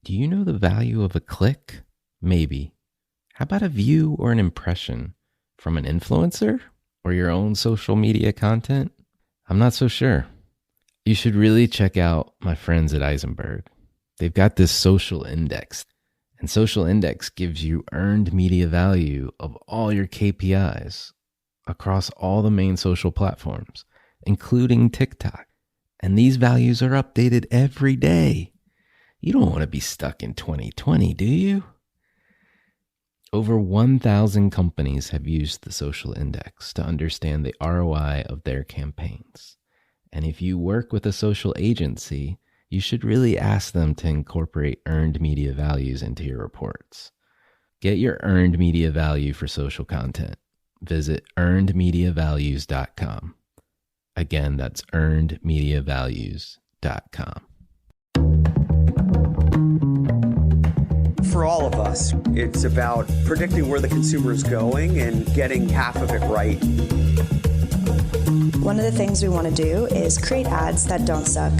Do you know the value of a click? Maybe. How about a view or an impression from an influencer or your own social media content? I'm not so sure. You should really check out my friends at Eisenberg. They've got this social index, and social index gives you earned media value of all your KPIs across all the main social platforms, including TikTok. And these values are updated every day. You don't want to be stuck in 2020, do you? Over 1,000 companies have used the social index to understand the ROI of their campaigns. And if you work with a social agency, you should really ask them to incorporate earned media values into your reports. Get your earned media value for social content. Visit earnedmediavalues.com. Again, that's earnedmediavalues.com. For all of us, it's about predicting where the consumer is going and getting half of it right. One of the things we want to do is create ads that don't suck.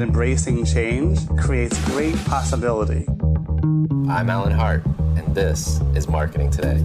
Embracing change creates great possibility. I'm Alan Hart, and this is Marketing Today.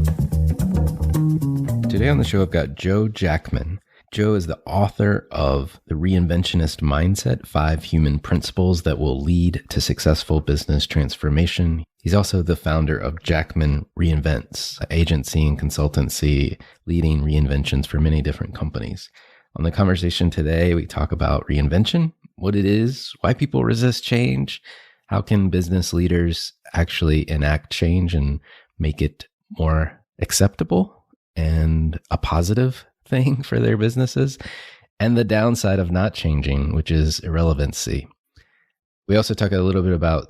Today on the show, I've got Joe Jackman. Joe is the author of The Reinventionist Mindset, 5 Human Principles That Will Lead to Successful Business Transformation. He's also the founder of Jackman Reinvents, an agency and consultancy leading reinventions for many different companies. On the conversation today, we talk about reinvention, what it is, why people resist change, how can business leaders actually enact change and make it more acceptable and a positive thing for their businesses, and the downside of not changing, which is irrelevancy. We also talk a little bit about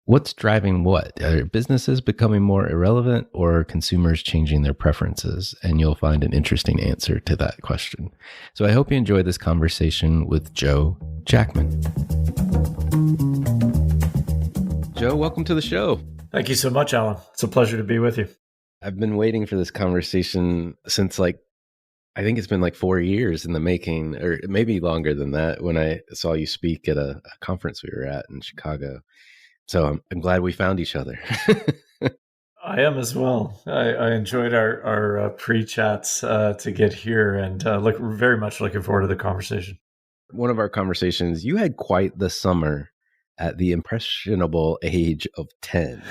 what's driving what. Are businesses becoming more irrelevant or consumers changing their preferences? And you'll find an interesting answer to that question. So I hope you enjoy this conversation with Joe Jackman. Joe, welcome to the show. Thank you so much, Alan. It's a pleasure to be with you. I've been waiting for this conversation since I think it's been 4 years in the making, or maybe longer than that, when I saw you speak at a conference we were at in Chicago. So I'm glad we found each other. I am as well. I enjoyed our pre-chats to get here, and very much looking forward to the conversation. One of our conversations, you had quite the summer at the impressionable age of 10.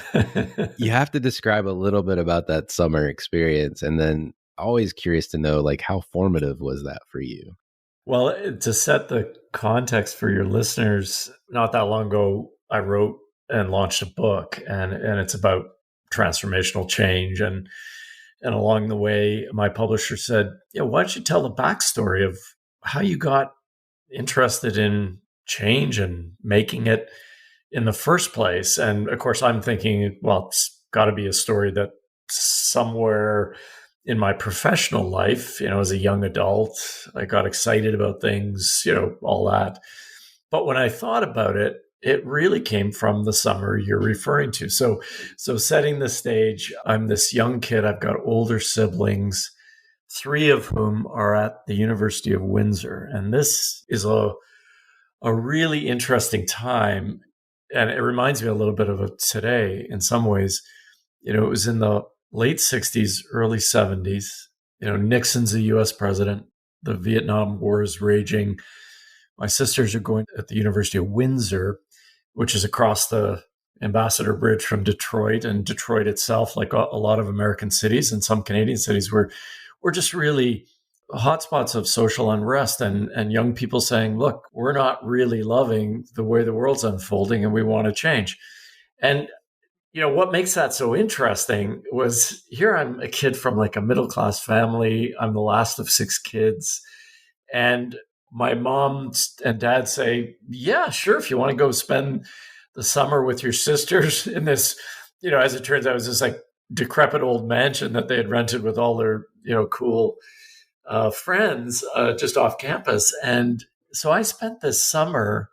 You have to describe a little bit about that summer experience, and then always curious to know, how formative was that for you? Well, to set the context for your listeners, not that long ago, I wrote and launched a book, and it's about transformational change. And along the way, my publisher said, why don't you tell the backstory of how you got interested in change and making it in the first place? And of course, I'm thinking, well, it's got to be a story that somewhere in my professional life, as a young adult, I got excited about things, all that. But when I thought about it, it really came from the summer you're referring to. So setting the stage, I'm this young kid. I've got older siblings, 3 of whom are at the University of Windsor. And this is a really interesting time. And it reminds me a little bit of today in some ways. It was in the late 60s, early 70s. Nixon's a US president. The Vietnam War is raging. My sisters are going at the University of Windsor, which is across the Ambassador Bridge from Detroit. And Detroit itself, like a lot of American cities and some Canadian cities, were just really hotspots of social unrest and young people saying, look, we're not really loving the way the world's unfolding and we want to change. And what makes that so interesting was here I'm a kid from a middle-class family. I'm the last of 6 kids. And my mom and dad say, yeah, sure, if you want to go spend the summer with your sisters in this, as it turns out, it was this decrepit old mansion that they had rented with all their, cool friends just off campus. And so I spent this summer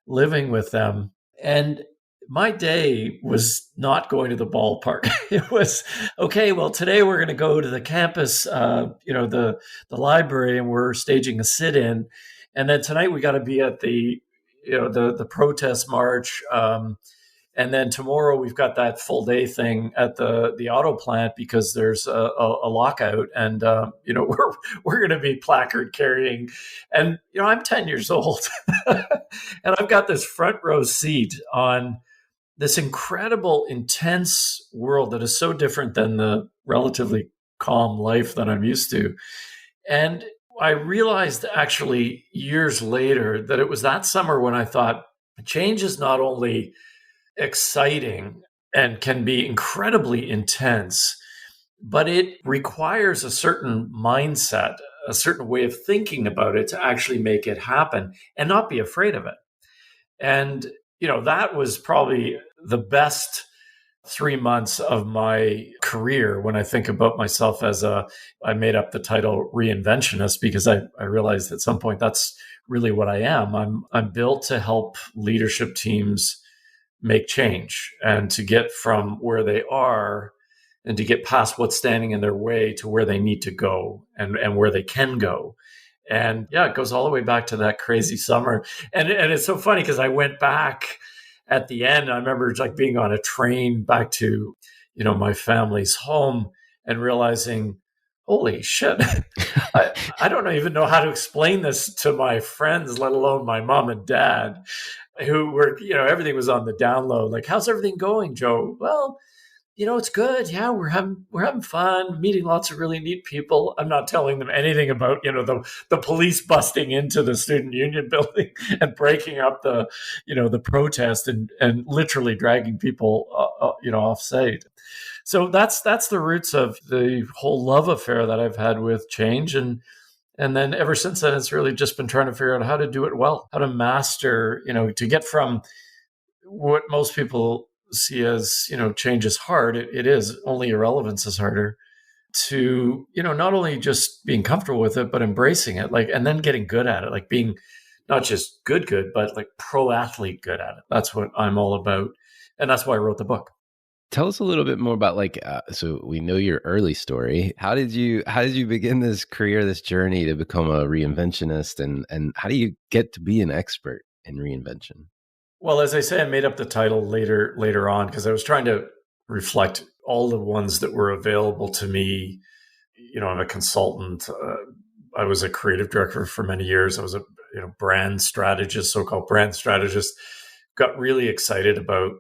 living with them. And my day was not going to the ballpark. It was, okay, well, today we're going to go to the campus, the library, and we're staging a sit-in. And then tonight we got to be at the the protest march. And then tomorrow we've got that full day thing at the auto plant because there's a lockout, and we're going to be placard carrying, and I'm 10 years old, and I've got this front row seat on this incredible, intense world that is so different than the relatively calm life that I'm used to, and I realized actually years later that it was that summer when I thought change is not only exciting and can be incredibly intense, but it requires a certain mindset, a certain way of thinking about it to actually make it happen and not be afraid of it. And, that was probably the best 3 months of my career when I think about myself I made up the title reinventionist because I realized at some point that's really what I am. I'm built to help leadership teams make change and to get from where they are and to get past what's standing in their way to where they need to go and where they can go. And yeah, it goes all the way back to that crazy summer. And it's so funny because I went back at the end. I remember like being on a train back to, my family's home and realizing, holy shit, I don't even know how to explain this to my friends, let alone my mom and dad, who were, everything was on the down low. Like, how's everything going, Joe? Well, it's good. Yeah, we're having fun, meeting lots of really neat people. I'm not telling them anything about, the police busting into the student union building and breaking up the protest and literally dragging people, off site. So that's the roots of the whole love affair that I've had with change. And then ever since then, it's really just been trying to figure out how to do it well, how to master, to get from what most people see as, change is hard. It is. Only irrelevance is harder. To, not only just being comfortable with it, but embracing it, and then getting good at it, being not just good, but pro athlete good at it. That's what I'm all about. And that's why I wrote the book. Tell us a little bit more about so we know your early story. How did you begin this career, this journey to become a reinventionist, and how do you get to be an expert in reinvention? Well, as I say, I made up the title later on because I was trying to reflect all the ones that were available to me. I'm a consultant. I was a creative director for many years. I was a brand strategist, so-called brand strategist. Got really excited about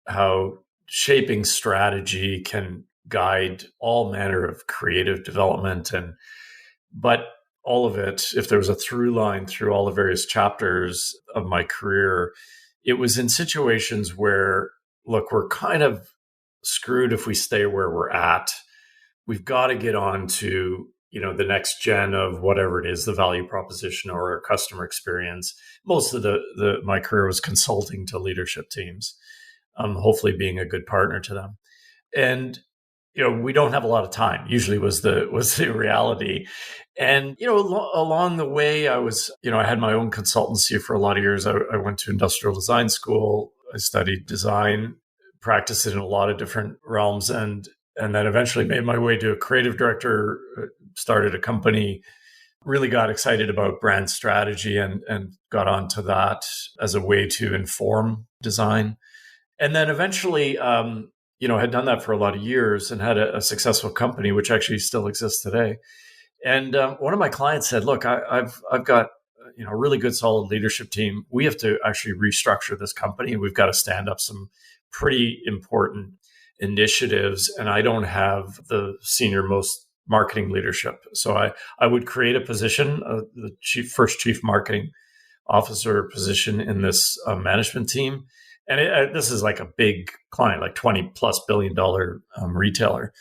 how shaping strategy can guide all manner of creative development, but all of it, if there was a through line through all the various chapters of my career, it was in situations where, look, we're kind of screwed if we stay where we're at. We've got to get on to, the next gen of whatever it is, the value proposition or customer experience. Most of my career was consulting to leadership teams, hopefully being a good partner to them. And, we don't have a lot of time, usually was the reality. And, along the way, I was, I had my own consultancy for a lot of years. I went to industrial design school. I studied design, practiced it in a lot of different realms, and then eventually made my way to a creative director, started a company, really got excited about brand strategy and got onto that as a way to inform design. And then eventually, had done that for a lot of years and had a successful company, which actually still exists today. And one of my clients said, look, I've got a really good, solid leadership team. We have to actually restructure this company, and we've got to stand up some pretty important initiatives. And I don't have the senior most marketing leadership. So I would create a position, the first chief marketing officer position in this management team. And this is like a big client, like $20+ billion retailer.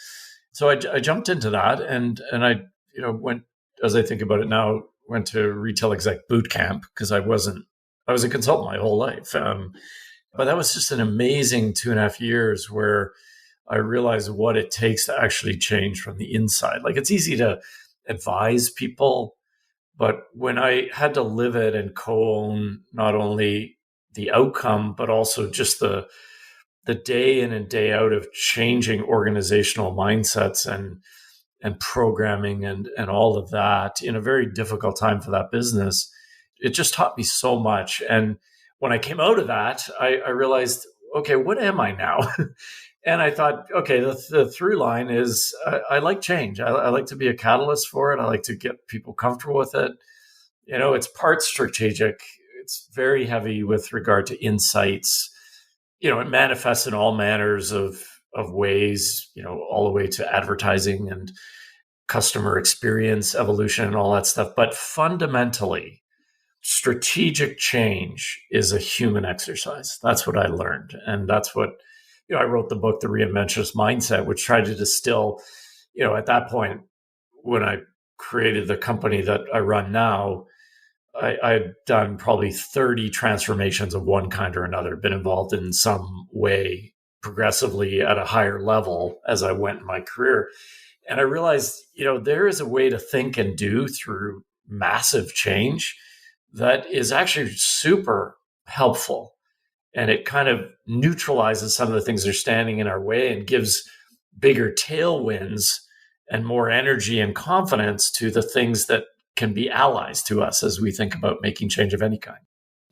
So I jumped into that, and I went, as I think about it now, went to retail exec boot camp because I was a consultant my whole life. But that was just an amazing 2.5 years where I realized what it takes to actually change from the inside. It's easy to advise people, but when I had to live it and co-own not only the outcome, but also just the day in and day out of changing organizational mindsets and programming and all of that in a very difficult time for that business, it just taught me so much. And when I came out of that, I realized, okay, what am I now? And I thought, okay, the through line is I like change. I like to be a catalyst for it. I like to get people comfortable with it. It's part strategic. It's very heavy with regard to insights. It manifests in all manners of ways, all the way to advertising and customer experience evolution and all that stuff. But fundamentally, strategic change is a human exercise. That's what I learned. And that's what, I wrote the book, The Reinventionist Mindset, which tried to distill, at that point, when I created the company that I run now, I'd done probably 30 transformations of one kind or another, been involved in some way progressively at a higher level as I went in my career. And I realized, there is a way to think and do through massive change that is actually super helpful. And it kind of neutralizes some of the things that are standing in our way and gives bigger tailwinds and more energy and confidence to the things that can be allies to us as we think about making change of any kind.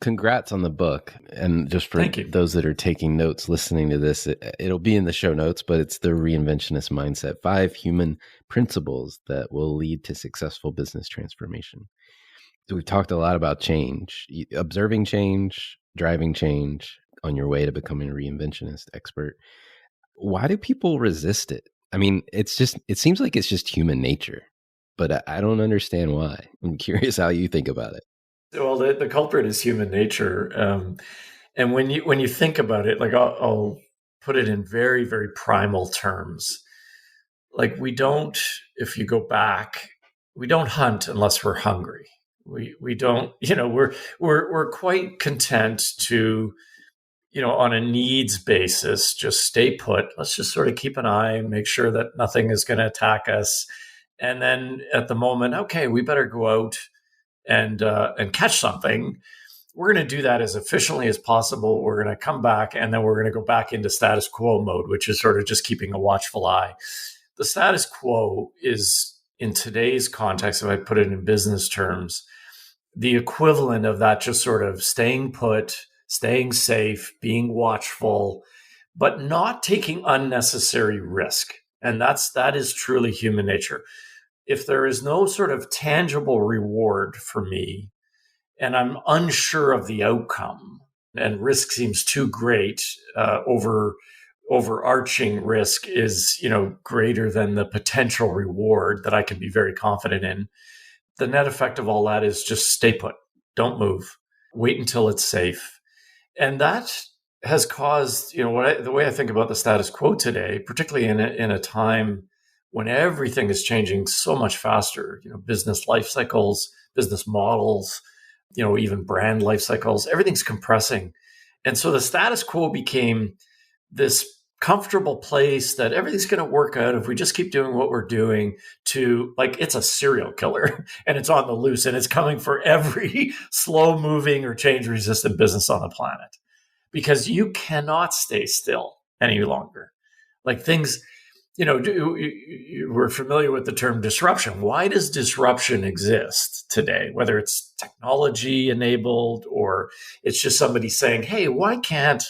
Congrats on the book. And just for Thank you. those that are taking notes, listening to this, it'll be in the show notes, but it's The Reinventionist Mindset, 5 human principles that will lead to successful business transformation. So we've talked a lot about change, observing change, driving change on your way to becoming a reinventionist expert. Why do people resist it? I mean, it seems like it's just human nature, but I don't understand why. I'm curious how you think about it. Well, the culprit is human nature. And when you think about it, like I'll put it in very, very primal terms. Like if you go back, we don't hunt unless we're hungry. We don't, we're quite content to, on a needs basis, just stay put. Let's just sort of keep an eye, make sure that nothing is going to attack us. And then at the moment, okay, we better go out and catch something. We're going to do that as efficiently as possible. We're going to come back, and then we're going to go back into status quo mode, which is sort of just keeping a watchful eye. The status quo is, in today's context, if I put it in business terms, the equivalent of that just sort of staying put, staying safe, being watchful, but not taking unnecessary risk. And that is truly human nature. If there is no sort of tangible reward for me, and I'm unsure of the outcome, and risk seems too great, overarching risk is, greater than the potential reward that I can be very confident in, the net effect of all that is just stay put, don't move, wait until it's safe. And that has caused, the way I think about the status quo today, particularly in a time when everything is changing so much faster, business life cycles, business models, even brand life cycles, everything's compressing. And so the status quo became this comfortable place that everything's going to work out if we just keep doing what we're doing, to like it's a serial killer and it's on the loose and it's coming for every slow moving or change resistant business on the planet, because you cannot stay still any longer. Like things, we're familiar with the term disruption. Why does disruption exist today? Whether it's technology enabled or it's just somebody saying, hey, why can't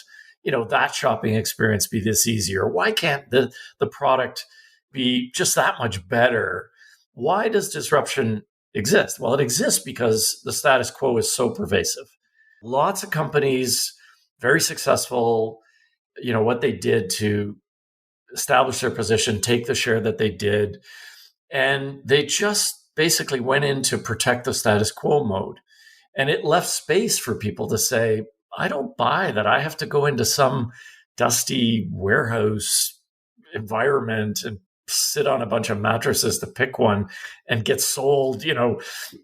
that shopping experience be this easier? Why can't the product be just that much better? Why does disruption exist? Well, it exists because the status quo is so pervasive. Lots of companies, very successful, what they did to establish their position, take the share that they did, and they just basically went in to protect the status quo mode. And it left space for people to say, I don't buy that I have to go into some dusty warehouse environment and sit on a bunch of mattresses to pick one and get sold,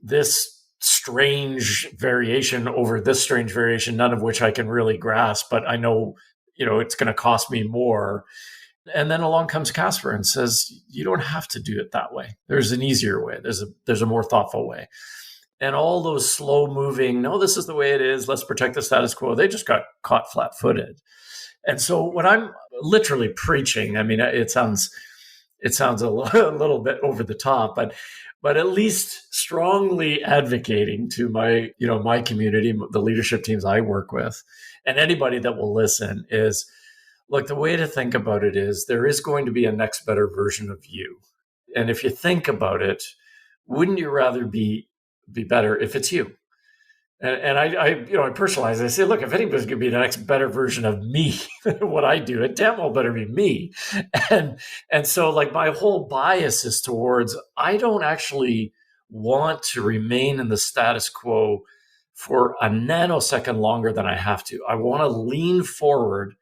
this strange variation over this strange variation, none of which I can really grasp, but I know, it's going to cost me more. And then along comes Casper and says, you don't have to do it that way. There's an easier way. There's a more thoughtful way. And all those slow moving, no, this is the way it is, let's protect the status quo, they just got caught flat footed. And so when I'm literally preaching, I mean, it sounds, it sounds a little bit over the top, but at least strongly advocating to my community, the leadership teams I work with, and anybody that will listen is, look, the way to think about it is there is going to be a next better version of you. And if you think about it, wouldn't you rather be better if it's you? And I personalize. I say, look, if anybody's going to be the next better version of me, what I do, it damn well better be me. And so, like, my whole bias is towards, I don't actually want to remain in the status quo for a nanosecond longer than I have to. I want to lean forward,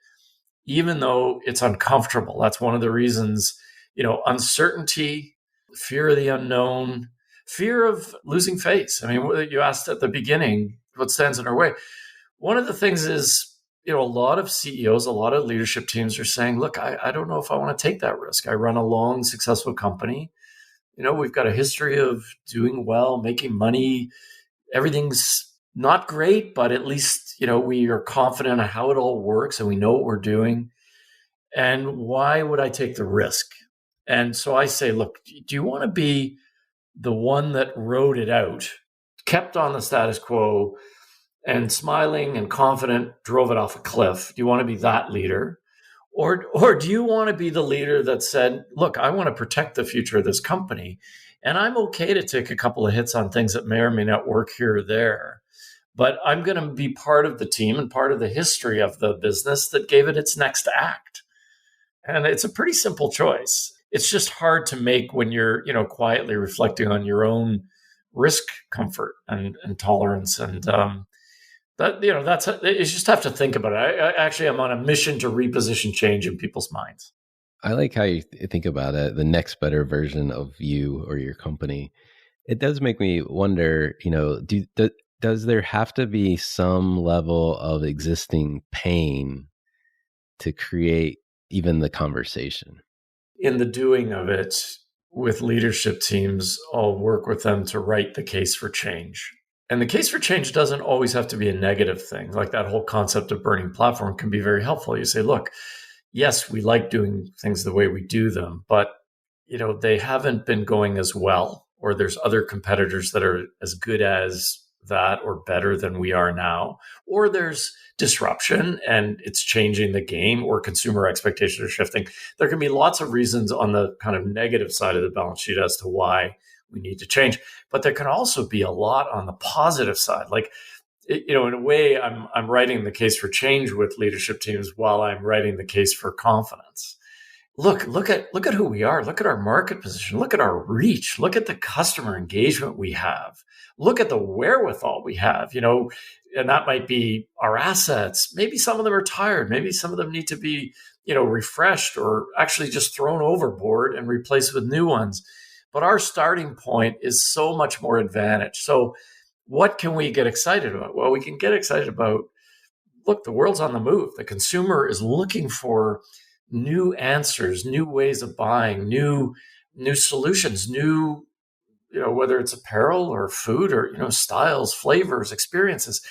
even though it's uncomfortable. That's one of the reasons, uncertainty, fear of the unknown, fear of losing face. I mean, you asked at the beginning, what stands in our way? One of the things is, a lot of CEOs, a lot of leadership teams are saying, look, I don't know if I want to take that risk. I run a long, successful company. We've got a history of doing well, making money. Everything's not great, but at least, we are confident in how it all works and we know what we're doing. And why would I take the risk? And so I say, look, do you want to be the one that rode it out, kept on the status quo, and smiling and confident drove it off a cliff? Do you want to be that leader? Or do you want to be the leader that said, look, I want to protect the future of this company, and I'm okay to take a couple of hits on things that may or may not work here or there, but I'm going to be part of the team and part of the history of the business that gave it its next act. And it's a pretty simple choice. It's just hard to make when you're, quietly reflecting on your own risk, comfort, and tolerance. And you just have to think about it. I actually am on a mission to reposition change in people's minds. I like how you think about it, the next better version of you or your company. It does make me wonder, does there have to be some level of existing pain to create even the conversation? In the doing of it with leadership teams, I'll work with them to write the case for change. And the case for change doesn't always have to be a negative thing. Like that whole concept of burning platform can be very helpful. You say, look, yes, we like doing things the way we do them, but they haven't been going as well, or there's other competitors that are as good as that or better than we are now, or there's disruption and it's changing the game, or consumer expectations are shifting. There can be lots of reasons on the kind of negative side of the balance sheet as to why we need to change, but there can also be a lot on the positive side. Like, in a way, I'm writing the case for change with leadership teams while I'm writing the case for confidence. Look at who we are. Look at our market position. Look at our reach. Look at the customer engagement we have. Look at the wherewithal we have, and that might be our assets. Maybe some of them are tired. Maybe some of them need to be, refreshed or actually just thrown overboard and replaced with new ones. But our starting point is so much more advantaged. So what can we get excited about? Well, we can get excited about, look, the world's on the move. The consumer is looking for new answers, new ways of buying, new solutions, new, whether it's apparel or food or, styles, flavors, experiences.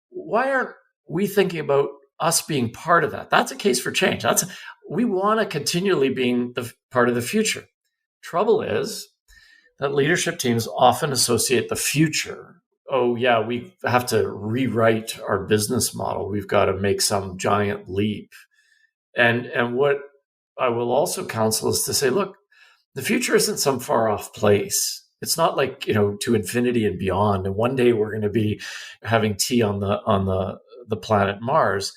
Why aren't we thinking about us being part of that? That's a case for change. We want to continually being the part of the future. Trouble is that leadership teams often associate the future. Oh yeah, we have to rewrite our business model. We've got to make some giant leap. And what I will also counsel is to say, look, the future isn't some far off place. It's not like, to infinity and beyond. And one day we're going to be having tea on the planet Mars.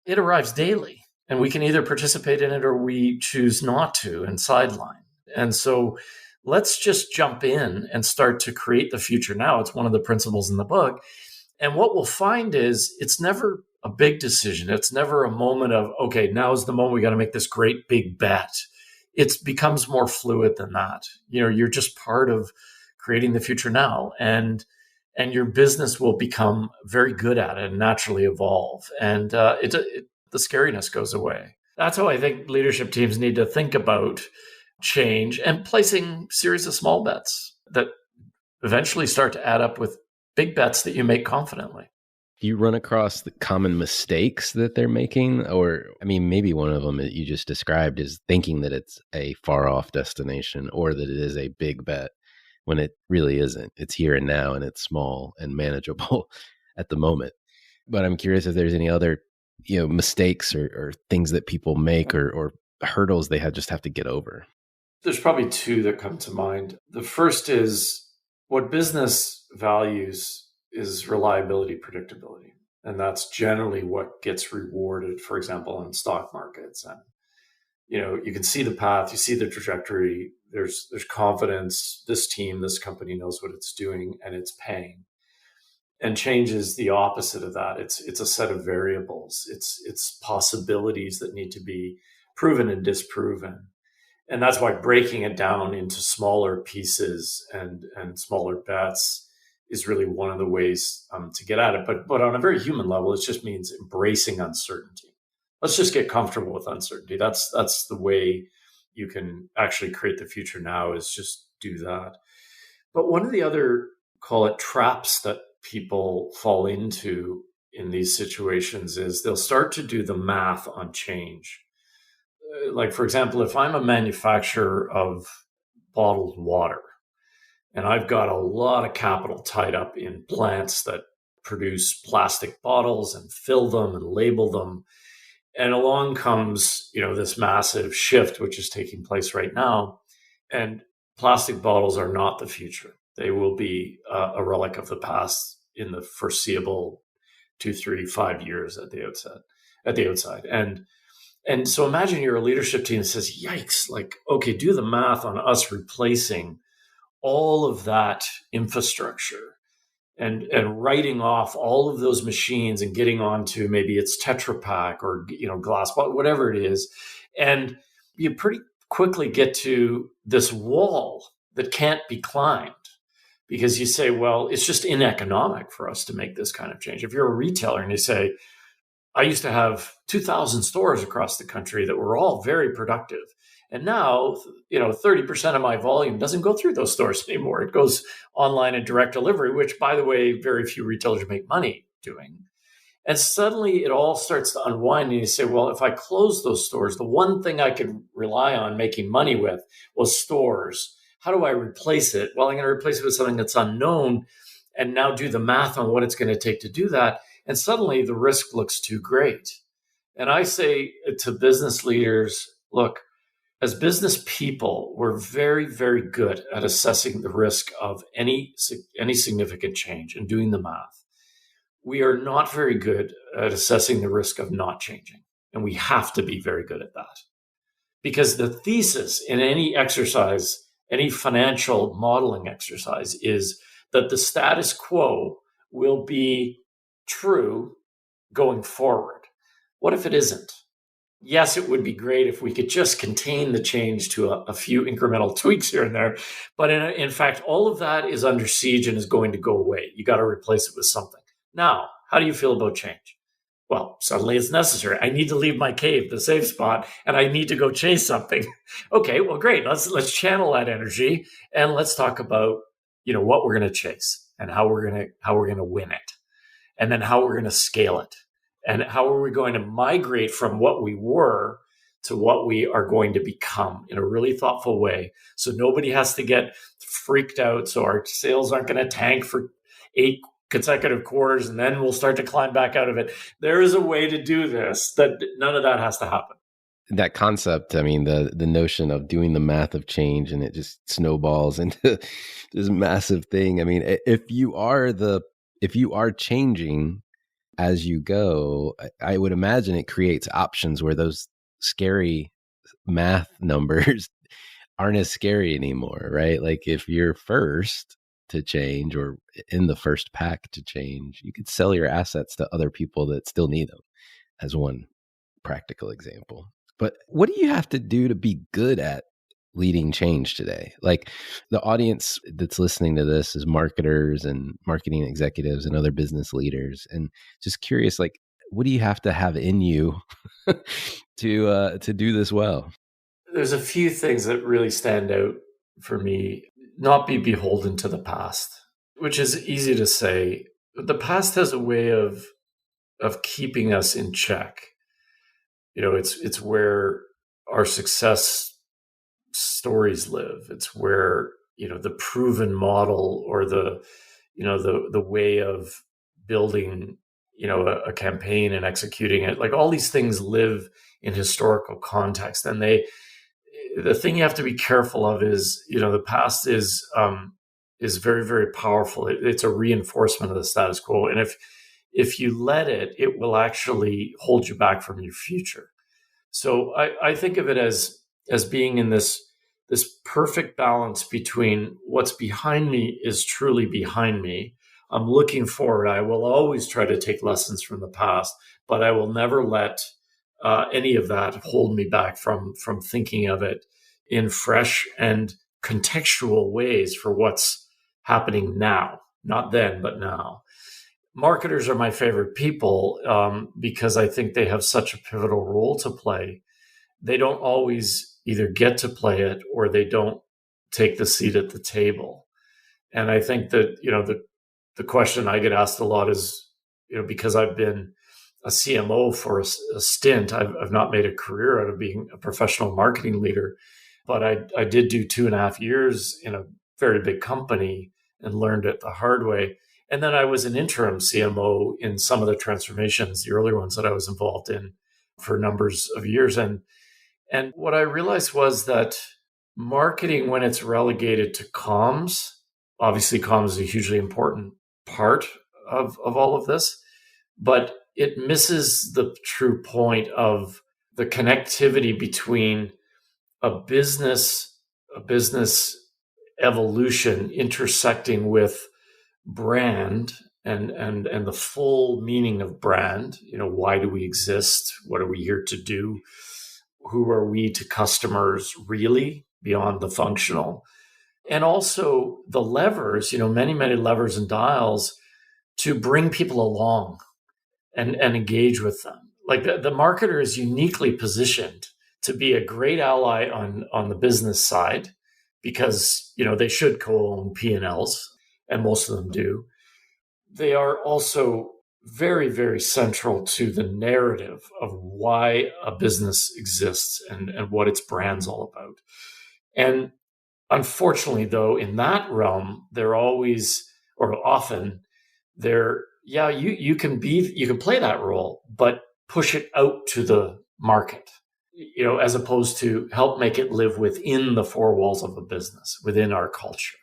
It arrives daily, and we can either participate in it or we choose not to and sideline. And so let's just jump in and start to create the future now. It's one of the principles in the book. And what we'll find is it's never a big decision. It's never a moment of, okay, now's the moment we got to make this great big bet. It becomes more fluid than that. You're just part of creating the future now, and your business will become very good at it and naturally evolve. And the scariness goes away. That's how I think leadership teams need to think about change and placing series of small bets that eventually start to add up with big bets that you make confidently. Do you run across the common mistakes that they're making? Or, I mean, maybe one of them that you just described is thinking that it's a far off destination or that it is a big bet when it really isn't. It's here and now and it's small and manageable at the moment. But I'm curious if there's any other, mistakes or things that people make or hurdles they just have to get over. There's probably two that come to mind. The first is what business values is reliability, predictability. And that's generally what gets rewarded, for example, in stock markets. And, you can see the path, you see the trajectory, there's confidence, this team, this company knows what it's doing and it's paying. And change is the opposite of that. It's a set of variables. It's possibilities that need to be proven and disproven. And that's why breaking it down into smaller pieces and smaller bets is really one of the ways to get at it. But on a very human level, it just means embracing uncertainty. Let's just get comfortable with uncertainty. That's the way you can actually create the future now, is just do that. But one of the other, call it traps, that people fall into in these situations is they'll start to do the math on change. Like, for example, if I'm a manufacturer of bottled water and I've got a lot of capital tied up in plants that produce plastic bottles and fill them and label them, and along comes, this massive shift, which is taking place right now, and plastic bottles are not the future. They will be a relic of the past in the foreseeable 2, 3, 5 years at the outside. And so imagine you're a leadership team that says, yikes, like, okay, do the math on us replacing all of that infrastructure and writing off all of those machines and getting onto maybe it's Tetra Pak or, glass bottle, whatever it is. And you pretty quickly get to this wall that can't be climbed because you say, well, it's just ineconomic for us to make this kind of change. If you're a retailer and you say, I used to have 2,000 stores across the country that were all very productive. And now, 30% of my volume doesn't go through those stores anymore. It goes online and direct delivery, which, by the way, very few retailers make money doing. And suddenly it all starts to unwind. And you say, well, if I close those stores, the one thing I could rely on making money with was stores. How do I replace it? Well, I'm going to replace it with something that's unknown and now do the math on what it's going to take to do that. And suddenly the risk looks too great. And I say to business leaders, look, as business people, we're very, very good at assessing the risk of any significant change and doing the math. We are not very good at assessing the risk of not changing. And we have to be very good at that. Because the thesis in any exercise, any financial modeling exercise, is that the status quo will be true going forward. What if it isn't? Yes, it would be great if we could just contain the change to a few incremental tweaks here and there. But in fact, all of that is under siege and is going to go away. You got to replace it with something. Now, how do you feel about change? Well, suddenly it's necessary. I need to leave my cave, the safe spot, and I need to go chase something. Okay, well, great. Let's channel that energy and let's talk about, what we're going to chase and how we're going to win it, and then how we're going to scale it. And how are we going to migrate from what we were to what we are going to become in a really thoughtful way, so nobody has to get freaked out, so our sales aren't going to tank for 8 consecutive quarters and then we'll start to climb back out of it. There is a way to do this that none of that has to happen. That concept, I mean, the notion of doing the math of change and it just snowballs into this massive thing. I mean, if you are changing as you go, I would imagine it creates options where those scary math numbers aren't as scary anymore, right? Like if you're first to change or in the first pack to change, you could sell your assets to other people that still need them, as one practical example. But what do you have to do to be good at leading change today? Like the audience that's listening to this is marketers and marketing executives and other business leaders, and just curious, like, what do you have to have in you to do this well? There's a few things that really stand out for me. Not be beholden to the past, which is easy to say, the past has a way of keeping us in check. It's where our success stories live. It's where, the proven model, or the way of building, a campaign and executing it, like all these things live in historical context. And the thing you have to be careful of is, the past is very, very powerful. It's a reinforcement of the status quo. And if you let it, it will actually hold you back from your future. So I think of it as being in this perfect balance between what's behind me is truly behind me. I'm looking forward. I will always try to take lessons from the past, but I will never let any of that hold me back from thinking of it in fresh and contextual ways for what's happening now, not then, but now. Marketers are my favorite people because I think they have such a pivotal role to play. They don't always either get to play it, or they don't take the seat at the table. And I think that, the question I get asked a lot is, because I've been a CMO for a stint, I've not made a career out of being a professional marketing leader, but I did do 2.5 years in a very big company and learned it the hard way. And then I was an interim CMO in some of the transformations, the earlier ones that I was involved in for numbers of years. And what I realized was that marketing, when it's relegated to comms, obviously comms is a hugely important part of all of this, but it misses the true point of the connectivity between a business evolution intersecting with brand and the full meaning of brand. Why do we exist? What are we here to do? Who are we to customers really, beyond the functional? And also the levers, many, many levers and dials to bring people along and engage with them. Like the marketer is uniquely positioned to be a great ally on the business side, because, they should co-own P&Ls, and most of them do. They are also very, very central to the narrative of why a business exists and what its brand's all about. And unfortunately, though, in that realm, they're always, or often, you can play that role, but push it out to the market, as opposed to help make it live within the four walls of a business, within our culture.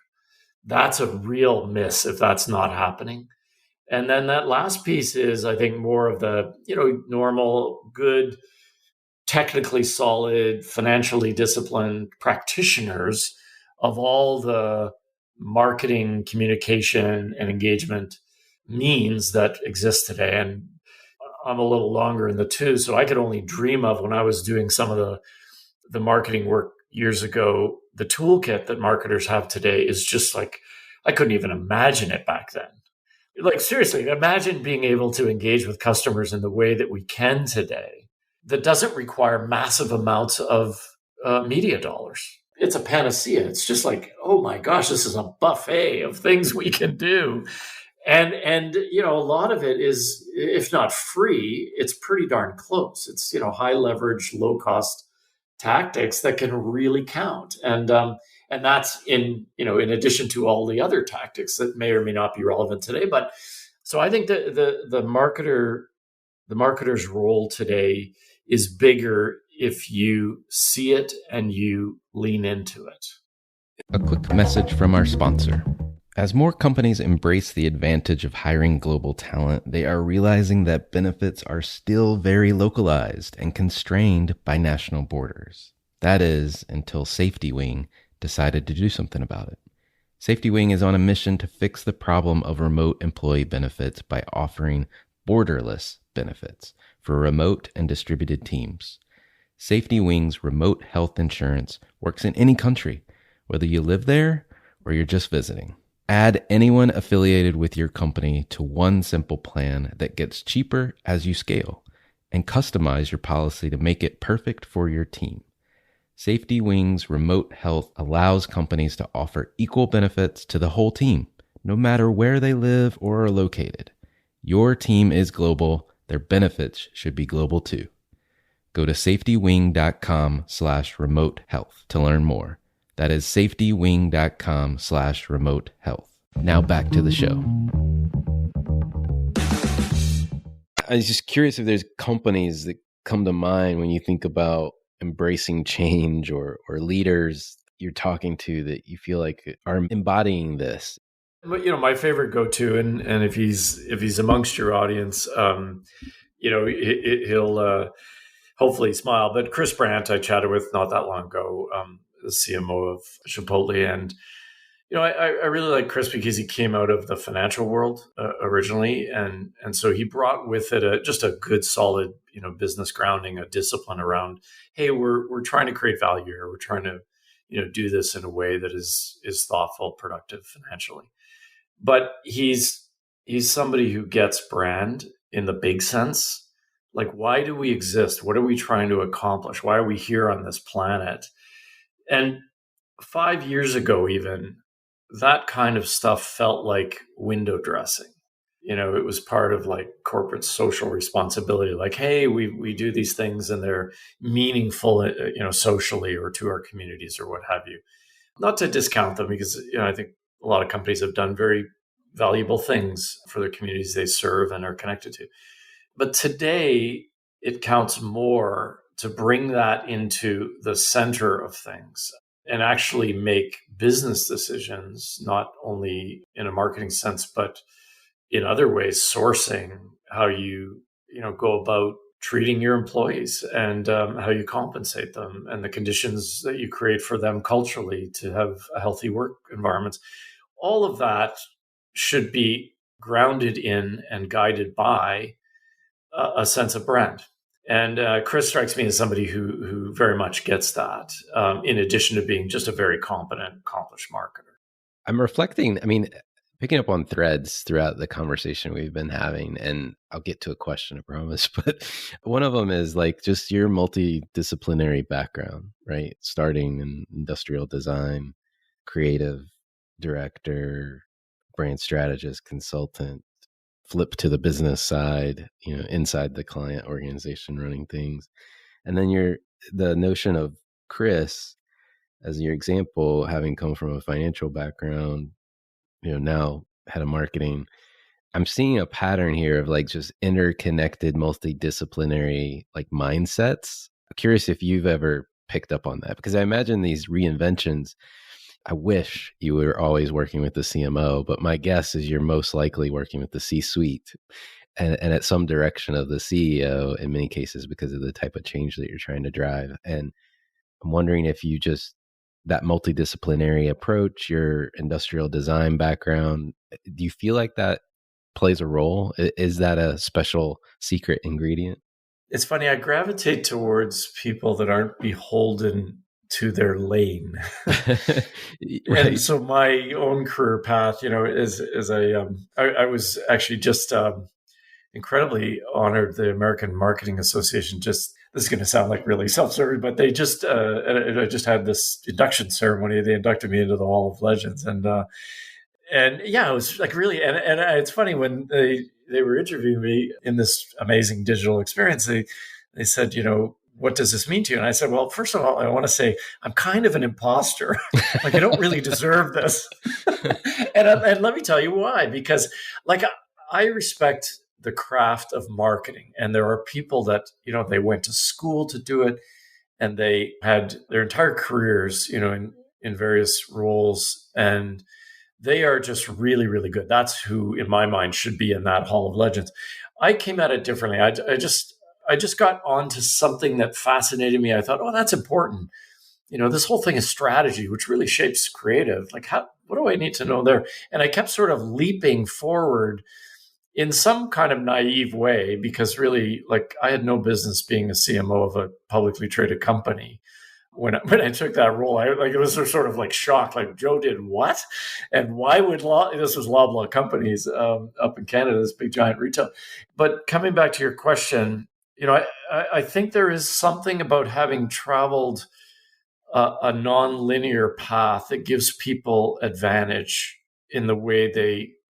That's a real miss if that's not happening. And then that last piece is, I think, more of the, normal, good, technically solid, financially disciplined practitioners of all the marketing, communication, and engagement means that exist today. And I'm a little longer in the tooth, so I could only dream of, when I was doing some of the marketing work years ago, the toolkit that marketers have today is just like, I couldn't even imagine it back then. Like, seriously, imagine being able to engage with customers in the way that we can today, that doesn't require massive amounts of media dollars. It's a panacea. It's just like, oh my gosh, this is a buffet of things we can do. And a lot of it is, if not free, it's pretty darn close. It's, high leverage, low cost tactics that can really count. And that's in addition to all the other tactics that may or may not be relevant today. But so I think that the marketer's role today is bigger if you see it and you lean into it. A quick message from our sponsor. As more companies embrace the advantage of hiring global talent, they are realizing that benefits are still very localized and constrained by national borders. That is, until Safety Wing decided to do something about it. Safety Wing is on a mission to fix the problem of remote employee benefits by offering borderless benefits for remote and distributed teams. Safety Wing's remote health insurance works in any country, whether you live there or you're just visiting. Add anyone affiliated with your company to one simple plan that gets cheaper as you scale, and customize your policy to make it perfect for your team. Safety Wing's remote health allows companies to offer equal benefits to the whole team, no matter where they live or are located. Your team is global. Their benefits should be global too. Go to safetywing.com/remote health to learn more. That is safetywing.com/remote health. Now back to the show. I was just curious if there's companies that come to mind when you think about embracing change, or leaders you're talking to that you feel like are embodying this. But, my favorite go-to, and if he's amongst your audience, he'll hopefully smile. But Chris Brandt, I chatted with not that long ago, the CMO of Chipotle, and I really like Chris because he came out of the financial world originally, and so he brought with it just a good, solid business grounding, a discipline around, hey, we're trying to create value here, we're trying to do this in a way that is thoughtful, productive financially. But he's somebody who gets brand in the big sense. Like, why do we exist? What are we trying to accomplish? Why are we here on this planet? And 5 years ago, even, that kind of stuff felt like window dressing. It was part of like corporate social responsibility. Like, hey, we do these things and they're meaningful, socially or to our communities or what have you. Not to discount them, because I think a lot of companies have done very valuable things for the communities they serve and are connected to. But today, it counts more to bring that into the center of things and actually make business decisions, not only in a marketing sense, but in other ways, sourcing how you go about treating your employees and how you compensate them and the conditions that you create for them culturally to have a healthy work environments. All of that should be grounded in and guided by a sense of brand. And Chris strikes me as somebody who very much gets that, in addition to being just a very competent, accomplished marketer. I'm reflecting, picking up on threads throughout the conversation we've been having, and I'll get to a question, I promise. But one of them is like just your multidisciplinary background, right? Starting in industrial design, creative director, brand strategist, consultant, flip to the business side, inside the client organization running things. And then the notion of Chris, as your example, having come from a financial background, now head of marketing. I'm seeing a pattern here of like just interconnected, multidisciplinary like mindsets. I'm curious if you've ever picked up on that, because I imagine these reinventions, I wish you were always working with the CMO, but my guess is you're most likely working with the C-suite and at some direction of the CEO in many cases because of the type of change that you're trying to drive. And I'm wondering if you just, that multidisciplinary approach, your industrial design background, do you feel like that plays a role? Is that a special secret ingredient? It's funny, I gravitate towards people that aren't beholden to their lane. Right. And so my own career path, I was actually just incredibly honored. The American Marketing Association this is going to sound like really self-serving, but they just, I just had this induction ceremony. They inducted me into the Hall of Legends. And yeah, it was like really, and it's funny when they were interviewing me in this amazing digital experience, they said, what does this mean to you? And I said, well, first of all, I want to say I'm kind of an imposter. Like, I don't really deserve this. and let me tell you why, because like I respect the craft of marketing. And there are people that, they went to school to do it and they had their entire careers, in various roles, and they are just really, really good. That's who, in my mind, should be in that Hall of Legends. I came at it differently. I just got onto something that fascinated me. I thought, oh, that's important. This whole thing is strategy, which really shapes creative. Like, what do I need to know there? And I kept sort of leaping forward in some kind of naive way, because really, like, I had no business being a CMO of a publicly traded company. When I took that role, it was sort of like shocked, like, Joe did what? And why would this was Loblaw Companies up in Canada, this big giant retail. But coming back to your question, I think there is something about having traveled a non-linear path that gives people advantage in the way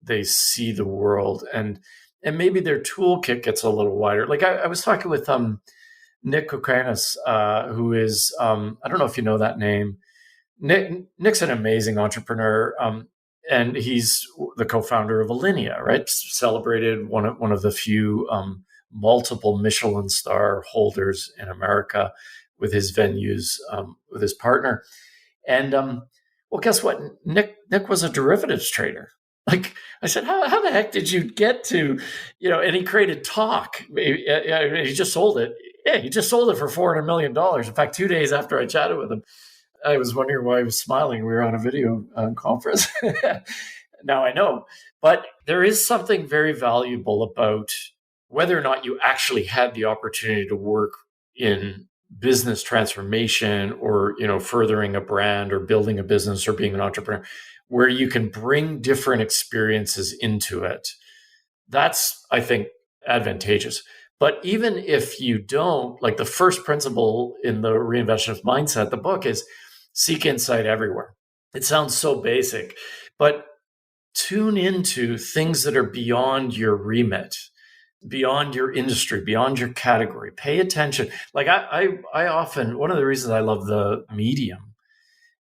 they see the world, and maybe their toolkit gets a little wider. Like I was talking with Nick Kokanis, who is I don't know if you know that name. Nick's an amazing entrepreneur, and he's the co-founder of Alinea, right? Celebrated one of the few multiple Michelin star holders in America with his venues, with his partner. And well, guess what? Nick was a derivatives trader. Like I said, how the heck did you get to, and he created Talk. He just sold it. Yeah, he just sold it for $400 million. In fact, 2 days after I chatted with him, I was wondering why he was smiling. We were on a video conference. Now I know. But there is something very valuable about whether or not you actually had the opportunity to work in business transformation or, furthering a brand or building a business or being an entrepreneur, where you can bring different experiences into it. That's, I think, advantageous. But even if you don't, like the first principle in the Reinventionist mindset, the book is seek insight everywhere. It sounds so basic, but tune into things that are beyond your remit, beyond your industry, beyond your category. Pay attention. Like I often, one of the reasons I love the Medium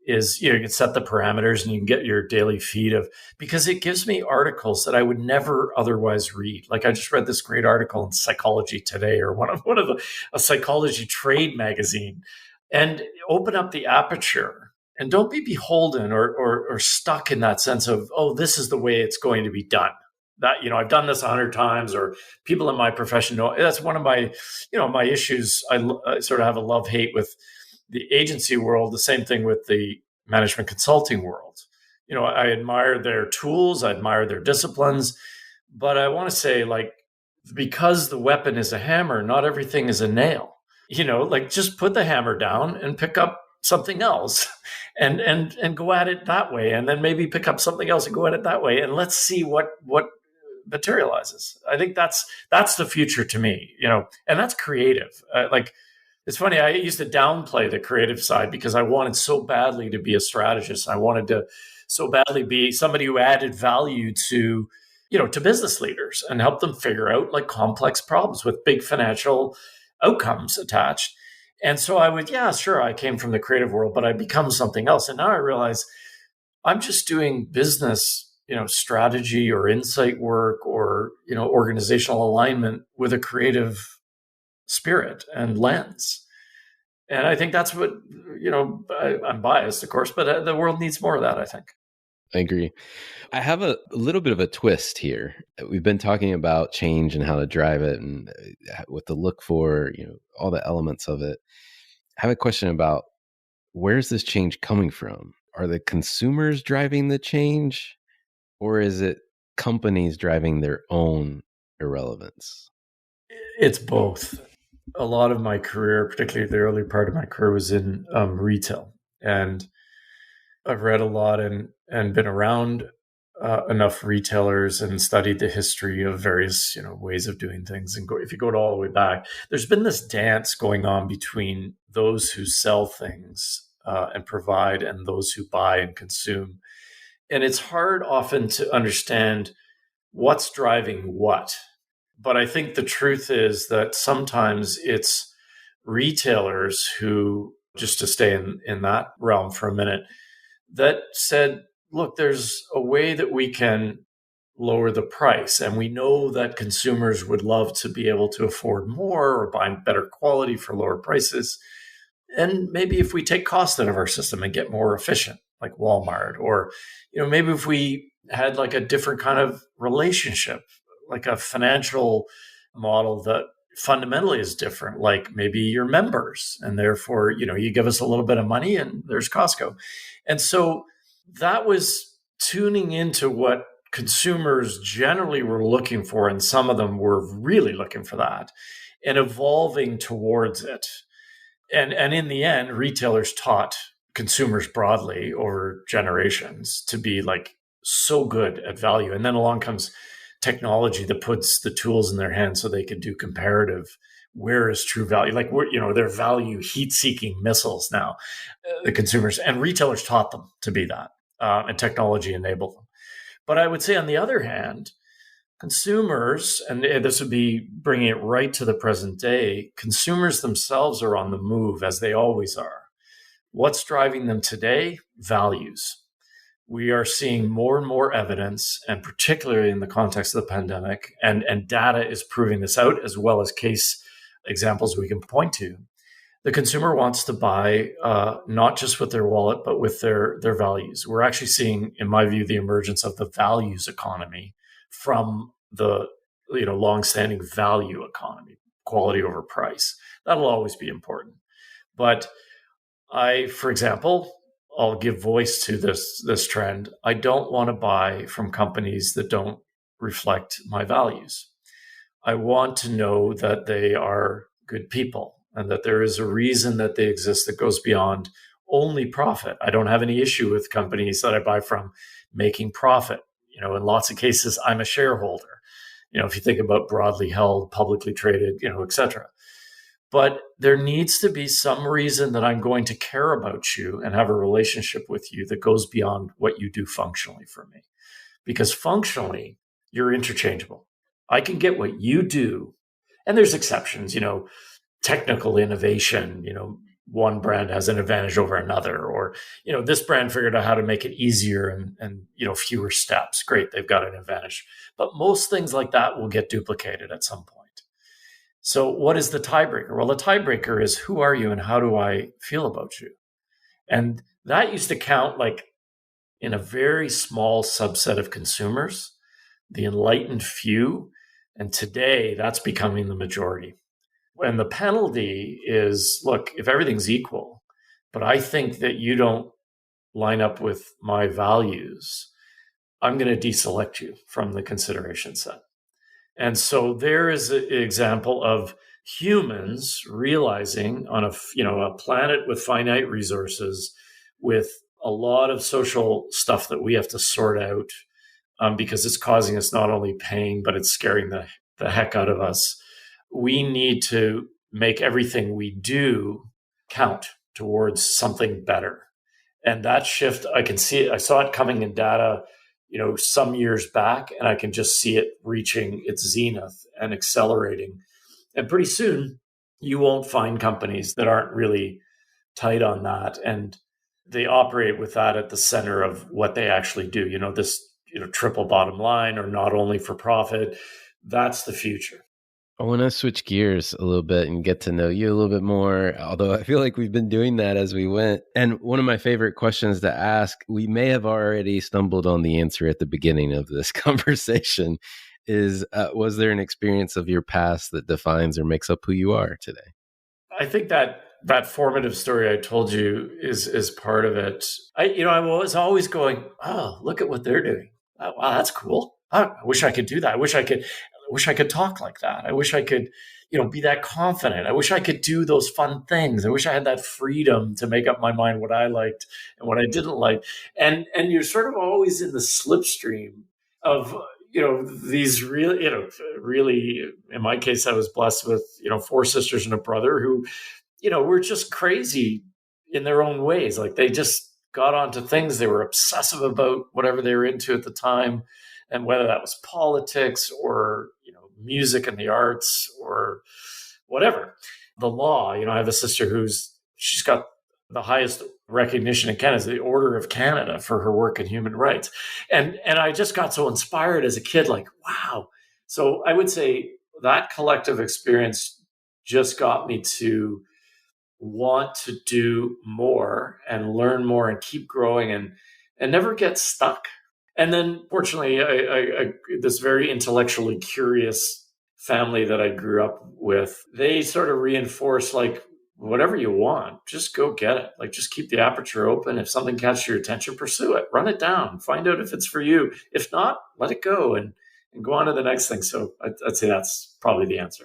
is, you can set the parameters and you can get your daily feed because it gives me articles that I would never otherwise read. Like I just read this great article in Psychology Today or a psychology trade magazine, and open up the aperture and don't be beholden or stuck in that sense of, oh, this is the way it's going to be done. That, I've done this 100 times, or people in my profession know. That's one of my, my issues. I sort of have a love-hate with the agency world, the same thing with the management consulting world. I admire their tools, I admire their disciplines, but I want to say, like, because the weapon is a hammer, not everything is a nail. Like just put the hammer down and pick up something else and go at it that way. And then maybe pick up something else and go at it that way. And let's see what materializes. I think that's the future to me, and that's creative. It's funny, I used to downplay the creative side because I wanted so badly to be a strategist. I wanted to so badly be somebody who added value to business leaders and help them figure out like complex problems with big financial outcomes attached. And so I would, I came from the creative world, but I become something else. And now I realize I'm just doing business, strategy or insight work or, organizational alignment with a creative spirit and lens. And I think that's what, I'm biased, of course, but the world needs more of that, I think. I agree. I have a little bit of a twist here. We've been talking about change and how to drive it and what to look for, all the elements of it. I have a question about, where's this change coming from? Are the consumers driving the change, or is it companies driving their own irrelevance? It's both. A lot of my career, particularly the early part of my career, was in retail. And I've read a lot and been around enough retailers and studied the history of various, ways of doing things. And if you go all the way back, there's been this dance going on between those who sell things and provide and those who buy and consume. And it's hard often to understand what's driving what. But I think the truth is that sometimes it's retailers who, just to stay in that realm for a minute, that said, look, there's a way that we can lower the price. And we know that consumers would love to be able to afford more or buy better quality for lower prices. And maybe if we take cost out of our system and get more efficient, like Walmart, or, maybe if we had like a different kind of relationship, like a financial model that fundamentally is different, like maybe you're members and therefore, you give us a little bit of money and there's Costco. And so that was tuning into what consumers generally were looking for. And some of them were really looking for that and evolving towards it. And in the end, retailers taught consumers broadly over generations to be like so good at value. And then along comes technology that puts the tools in their hands so they can do comparative. Where is true value? Like, they're value heat-seeking missiles now, the consumers and retailers taught them to be that, and technology enabled them. But I would say, on the other hand, consumers, and this would be bringing it right to the present day, consumers themselves are on the move, as they always are. What's driving them today? Values. We are seeing more and more evidence, and particularly in the context of the pandemic, and data is proving this out, as well as case examples we can point to. The consumer wants to buy not just with their wallet, but with their values. We're actually seeing, in my view, the emergence of the values economy from the longstanding value economy, quality over price. That'll always be important. But for example, I'll give voice to this trend. I don't want to buy from companies that don't reflect my values. I want to know that they are good people and that there is a reason that they exist that goes beyond only profit. I don't have any issue with companies that I buy from making profit. In lots of cases, I'm a shareholder. If you think about broadly held, publicly traded, et cetera. But there needs to be some reason that I'm going to care about you and have a relationship with you that goes beyond what you do functionally for me. Because functionally, you're interchangeable. I can get what you do. And there's exceptions, technical innovation, one brand has an advantage over another, or, this brand figured out how to make it easier and fewer steps. Great, they've got an advantage. But most things like that will get duplicated at some point. So what is the tiebreaker? Well, the tiebreaker is, who are you and how do I feel about you? And that used to count like in a very small subset of consumers, the enlightened few. And today that's becoming the majority. And the penalty is, look, if everything's equal, but I think that you don't line up with my values, I'm going to deselect you from the consideration set. And so there is an example of humans realizing on a planet with finite resources, with a lot of social stuff that we have to sort out, because it's causing us not only pain, but it's scaring the heck out of us. We need to make everything we do count towards something better. And that shift, I can see it. I saw it coming in data, some years back, and I can just see it reaching its zenith and accelerating. And pretty soon, you won't find companies that aren't really tight on that. And they operate with that at the center of what they actually do. This, triple bottom line, or not only for profit. That's the future. I want to switch gears a little bit and get to know you a little bit more, although I feel like we've been doing that as we went. And one of my favorite questions to ask, we may have already stumbled on the answer at the beginning of this conversation, is was there an experience of your past that defines or makes up who you are today? I think that formative story I told you is part of it. I was always going, oh, look at what they're doing. Oh, wow, that's cool. I wish I could do that. I wish I could talk like that. I wish I could, be that confident. I wish I could do those fun things. I wish I had that freedom to make up my mind what I liked and what I didn't like. And you're sort of always in the slipstream of, these really, in my case, I was blessed with, 4 sisters and a brother who, were just crazy in their own ways. Like, they just got onto things. They were obsessive about whatever they were into at the time. And whether that was politics or, music and the arts or whatever, the law, I have a sister she's got the highest recognition in Canada, the Order of Canada, for her work in human rights. And I just got so inspired as a kid, like, wow. So I would say that collective experience just got me to want to do more and learn more and keep growing and never get stuck. And then, fortunately, I this very intellectually curious family that I grew up with, they sort of reinforce, like, whatever you want, just go get it. Like, just keep the aperture open. If something catches your attention, pursue it, run it down, find out if it's for you. If not, let it go and go on to the next thing. So I'd say that's probably the answer.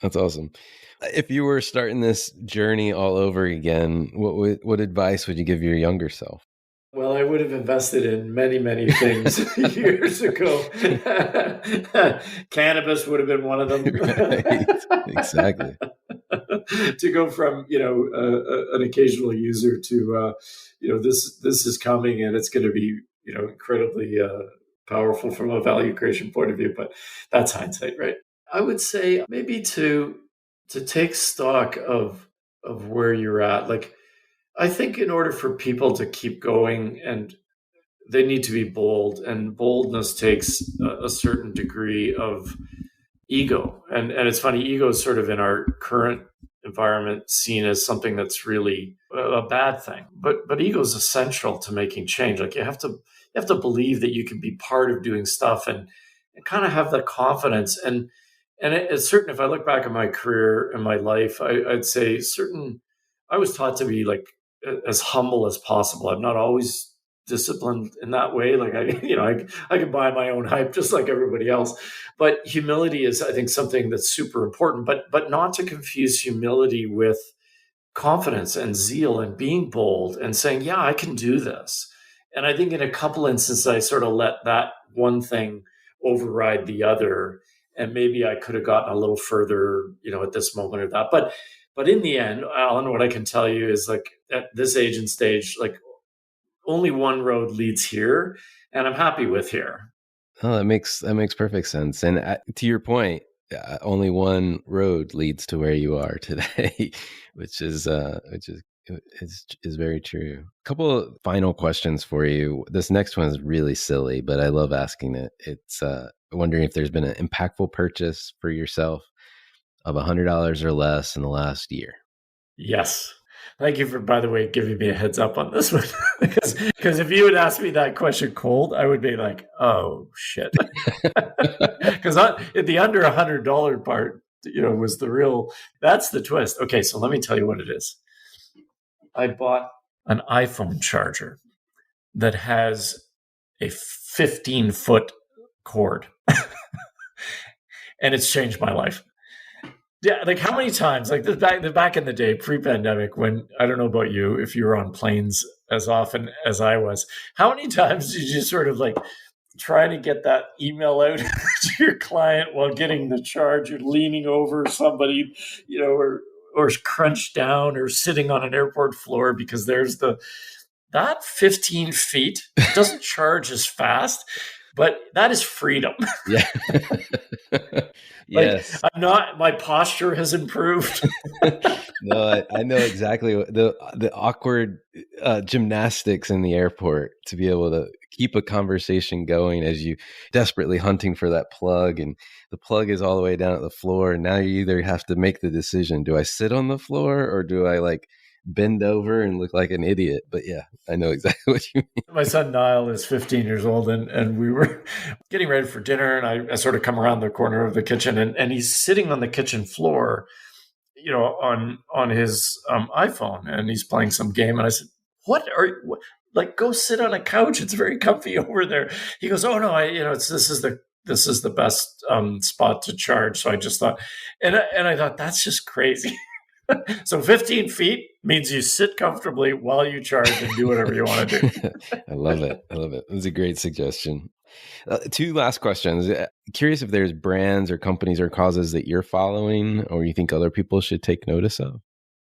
That's awesome. If you were starting this journey all over again, what advice would you give your younger self? Well, I would have invested in many, many things years ago. Cannabis would have been one of them. Right. Exactly. To go from, an occasional user to, this is coming and it's going to be, incredibly powerful from a value creation point of view, but that's hindsight, right? I would say maybe to take stock of where you're at. Like, I think in order for people to keep going, and they need to be bold, and boldness takes a certain degree of ego. And it's funny, ego is sort of in our current environment seen as something that's really a bad thing. But ego is essential to making change. Like, you have to believe that you can be part of doing stuff, and kind of have that confidence. And it's certain, if I look back at my career and my life, I'd say I was taught to be like as humble as possible. I'm not always disciplined in that way. Like, I can buy my own hype just like everybody else. But humility is, I think, something that's super important, but not to confuse humility with confidence and zeal and being bold and saying, yeah, I can do this. And I think in a couple instances, I sort of let that one thing override the other. And maybe I could have gotten a little further, at this moment or that. But in the end, Alan, what I can tell you is, like, at this age and stage, like, only one road leads here, and I'm happy with here. Oh, that makes perfect sense. And to your point, only one road leads to where you are today, which is very true. A couple of final questions for you. This next one is really silly, but I love asking it. It's wondering if there's been an impactful purchase for yourself of $100 or less in the last year. Yes. Thank you for, by the way, giving me a heads up on this one. because if you had asked me that question cold, I would be like, oh, shit. Because the under $100 part, was that's the twist. Okay, so let me tell you what it is. I bought an iPhone charger that has a 15-foot cord. And it's changed my life. Yeah, like, how many times, like, back in the day, pre-pandemic, when, I don't know about you, if you were on planes as often as I was, how many times did you sort of like try to get that email out to your client while getting the charge? You're leaning over somebody, or crunched down, or sitting on an airport floor, because that 15 feet doesn't charge as fast, but that is freedom. Yeah. Yes. My posture has improved. No, I know exactly the awkward gymnastics in the airport to be able to keep a conversation going as you desperately hunting for that plug, and the plug is all the way down at the floor. And now you either have to make the decision: do I sit on the floor, or do I like bend over and look like an idiot? But yeah, I know exactly what you mean. My son Niall is 15 years old, and we were getting ready for dinner, and I sort of come around the corner of the kitchen, and he's sitting on the kitchen floor, on his iPhone, and he's playing some game. And I said, what, like, go sit on a couch. It's very comfy over there. He goes, oh no, this is the best spot to charge. So I just thought, and I thought, that's just crazy. So 15 feet means you sit comfortably while you charge and do whatever you want to do. I love it. It was a great suggestion. Two last questions. Curious if there's brands or companies or causes that you're following or you think other people should take notice of.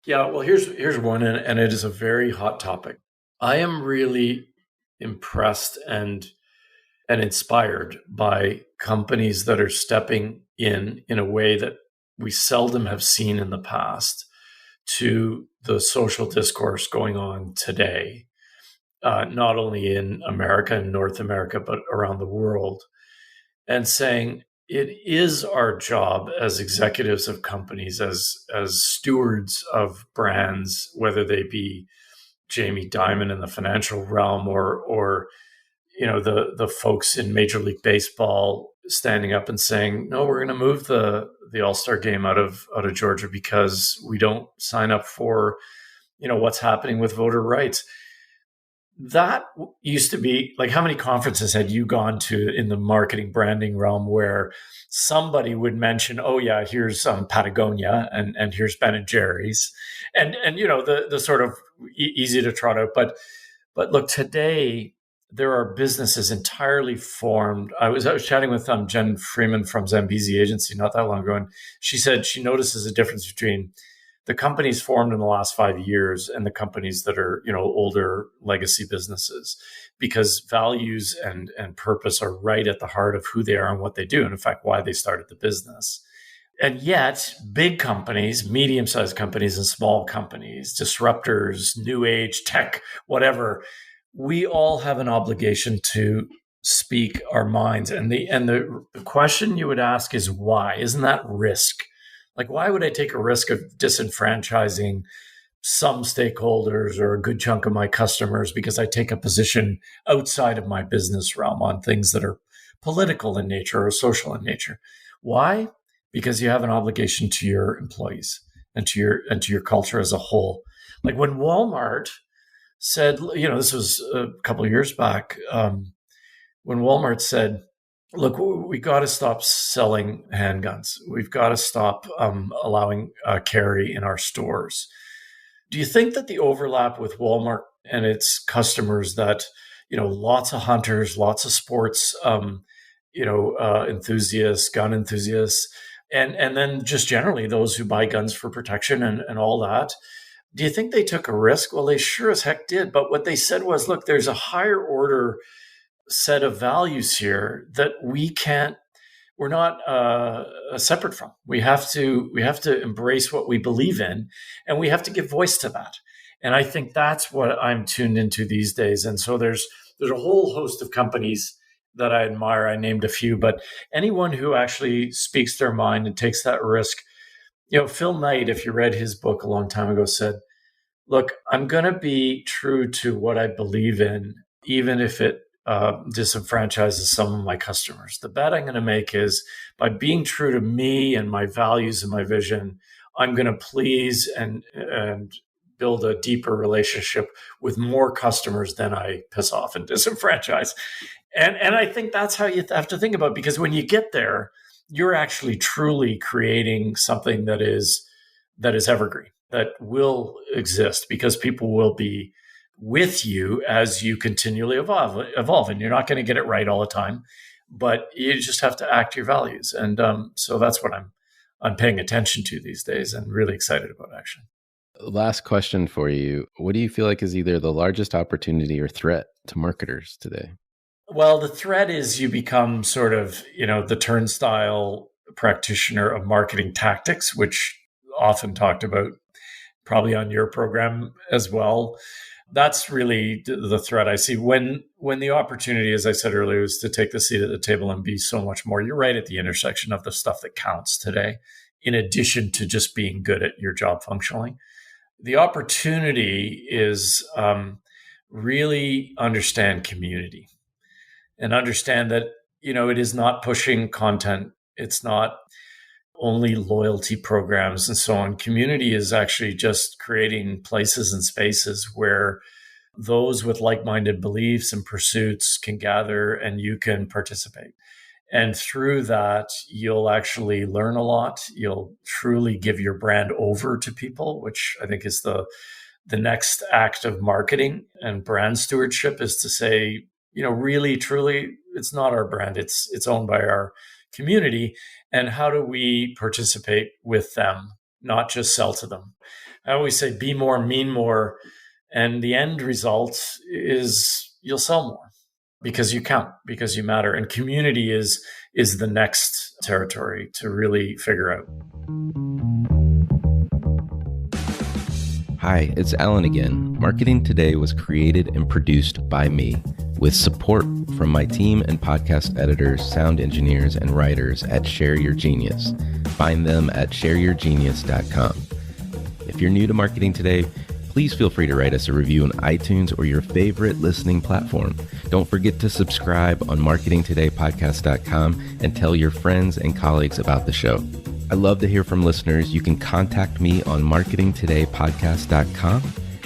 Yeah, well, here's one, and it is a very hot topic. I am really impressed and inspired by companies that are stepping in a way that we seldom have seen in the past to the social discourse going on today, not only in America and North America, but around the world, and saying it is our job as executives of companies, as stewards of brands, whether they be Jamie Dimon in the financial realm, or the folks in Major League Baseball standing up and saying, no, we're going to move the All-Star game out of Georgia because we don't sign up for, what's happening with voter rights. That used to be like, how many conferences had you gone to in the marketing branding realm where somebody would mention, oh yeah, here's Patagonia and here's Ben and Jerry's, and the sort of easy to trot out. But look, today there are businesses entirely formed. I was chatting with Jen Freeman from Zambezi Agency not that long ago, and she said she notices a difference between the companies formed in the last 5 years and the companies that are, older legacy businesses, because values and purpose are right at the heart of who they are and what they do. And in fact, why they started the business. And yet big companies, medium-sized companies and small companies, disruptors, new age, tech, whatever, we all have an obligation to speak our minds. And the question you would ask is why? Isn't that risk? Like, why would I take a risk of disenfranchising some stakeholders or a good chunk of my customers because I take a position outside of my business realm on things that are political in nature or social in nature? Why? Because you have an obligation to your employees and to your culture as a whole. Like when Walmart said, this was a couple of years back, when Walmart said, look, we got to stop selling handguns. We've got to stop allowing carry in our stores. Do you think that the overlap with Walmart and its customers, that, lots of hunters, lots of sports, enthusiasts, gun enthusiasts, and then just generally those who buy guns for protection and all that, do you think they took a risk? Well, they sure as heck did. But what they said was, look, there's a higher order set of values here that we're not separate from. We have to embrace what we believe in, and we have to give voice to that. And I think that's what I'm tuned into these days. And so there's a whole host of companies that I admire. I named a few, but anyone who actually speaks their mind and takes that risk. Phil Knight, if you read his book a long time ago, said, look, I'm going to be true to what I believe in, even if it disenfranchises some of my customers. The bet I'm going to make is by being true to me and my values and my vision, I'm going to please and build a deeper relationship with more customers than I piss off and disenfranchise. And I think that's how you have to think about it, because when you get there, you're actually truly creating something that is evergreen, that will exist, because people will be with you as you continually evolve. And you're not going to get it right all the time, but you just have to act your values. And so that's what I'm paying attention to these days and really excited about, actually. Last question for you. What do you feel like is either the largest opportunity or threat to marketers today? Well, the threat is you become sort of, the turnstile practitioner of marketing tactics, which often talked about probably on your program as well. That's really the threat I see. When the opportunity, as I said earlier, is to take the seat at the table and be so much more. You're right at the intersection of the stuff that counts today, in addition to just being good at your job functionally. The opportunity is really understand community and understand that, it is not pushing content. It's not only loyalty programs and so on. Community is actually just creating places and spaces where those with like-minded beliefs and pursuits can gather and you can participate. And through that, you'll actually learn a lot. You'll truly give your brand over to people, which I think is the next act of marketing and brand stewardship, is to say, really, truly, it's not our brand. It's owned by our community. And how do we participate with them, not just sell to them? I always say, be more, mean more. And the end result is you'll sell more because you count, because you matter. And community is the next territory to really figure out. Hi, it's Alan again. Marketing Today was created and produced by me, with support from my team and podcast editors, sound engineers, and writers at Share Your Genius. Find them at shareyourgenius.com. If you're new to Marketing Today, please feel free to write us a review on iTunes or your favorite listening platform. Don't forget to subscribe on marketingtodaypodcast.com and tell your friends and colleagues about the show. I love to hear from listeners. You can contact me on marketingtodaypodcast.com.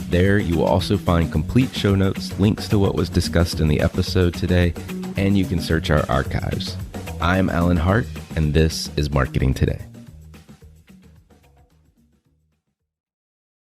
There, you will also find complete show notes, links to what was discussed in the episode today, and you can search our archives. I'm Alan Hart, and this is Marketing Today.